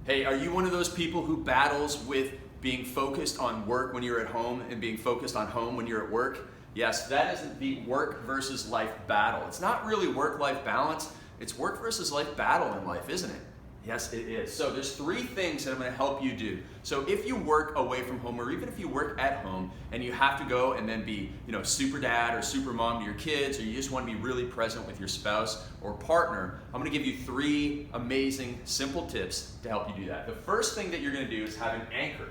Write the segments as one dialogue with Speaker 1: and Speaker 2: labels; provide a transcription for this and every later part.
Speaker 1: Hey, are you one of those people who battles with being focused on work when you're at home and being focused on home when you're at work? Yes, that is the work versus life battle. It's not really work-life balance, it's work versus life battle in life, isn't it? Yes, it is. So there's three things that I'm going to help you do. So if you work away from home, or even if you work at home and you have to go and then be, super dad or super mom to your kids, or you just want to be really present with your spouse or partner, I'm going to give you three amazing, simple tips to help you do that. The first thing that you're going to do is have an anchor.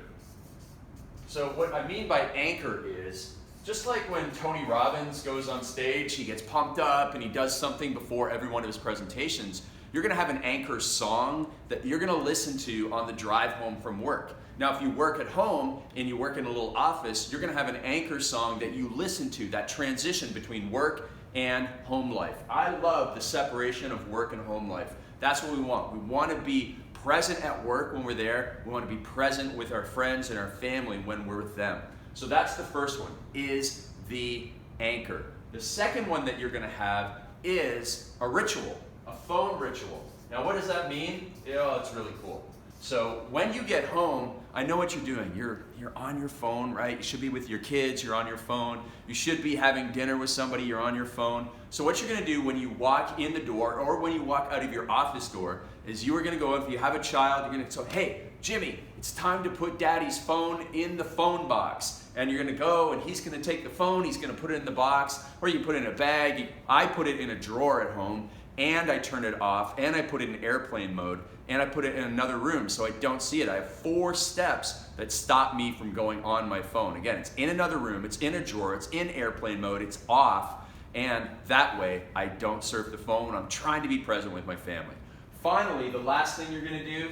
Speaker 1: So what I mean by anchor is, just like when Tony Robbins goes on stage, he gets pumped up and he does something before every one of his presentations, you're going to have an anchor song that you're going to listen to on the drive home from work. Now, if you work at home and you work in a little office, you're going to have an anchor song that you listen to, that transition between work and home life. I love the separation of work and home life. That's what we want. We want to be present at work when we're there. We want to be present with our friends and our family when we're with them. So that's the first one, is the anchor. The second one that you're going to have is a ritual. A phone ritual. Now, what does that mean? Oh, it's really cool. So when you get home, I know what you're doing. You're on your phone, right? You should be with your kids, you're on your phone. You should be having dinner with somebody, you're on your phone. So what you're gonna do when you walk in the door or when you walk out of your office door is you are gonna go, if you have a child, you're gonna say, hey, Jimmy, it's time to put daddy's phone in the phone box. And you're gonna go and he's gonna take the phone, he's gonna put it in the box, or you put it in a bag. I put it in a drawer at home, and I turn it off, and I put it in airplane mode, and I put it in another room so I don't see it. I have 4 steps that stop me from going on my phone. Again, it's in another room, it's in a drawer, it's in airplane mode, it's off, and that way I don't surf the phone when I'm trying to be present with my family. Finally, the last thing you're gonna do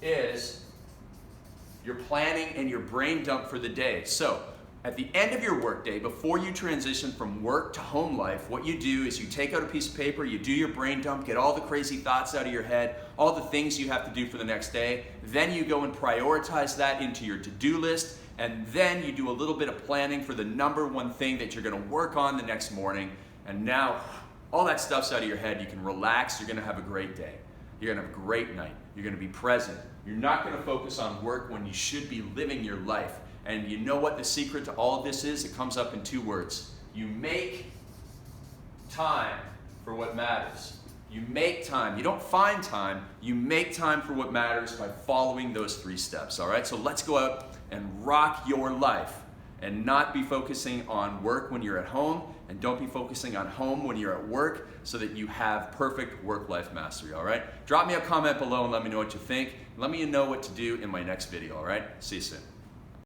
Speaker 1: is your planning and your brain dump for the day. So, at the end of your workday, before you transition from work to home life, what you do is you take out a piece of paper, you do your brain dump, get all the crazy thoughts out of your head, all the things you have to do for the next day. Then you go and prioritize that into your to-do list, and then you do a little bit of planning for the number one thing that you're going to work on the next morning. And now all that stuff's out of your head. You can relax. You're going to have a great day. You're going to have a great night. You're going to be present. You're not going to focus on work when you should be living your life. And you know what the secret to all of this is? It comes up in 2 words. You make time for what matters. You make time. You don't find time. You make time for what matters by following those 3 steps, all right? So let's go out and rock your life and not be focusing on work when you're at home, and don't be focusing on home when you're at work, so that you have perfect work-life mastery, all right? Drop me a comment below and let me know what you think. Let me know what to do in my next video, all right? See you soon.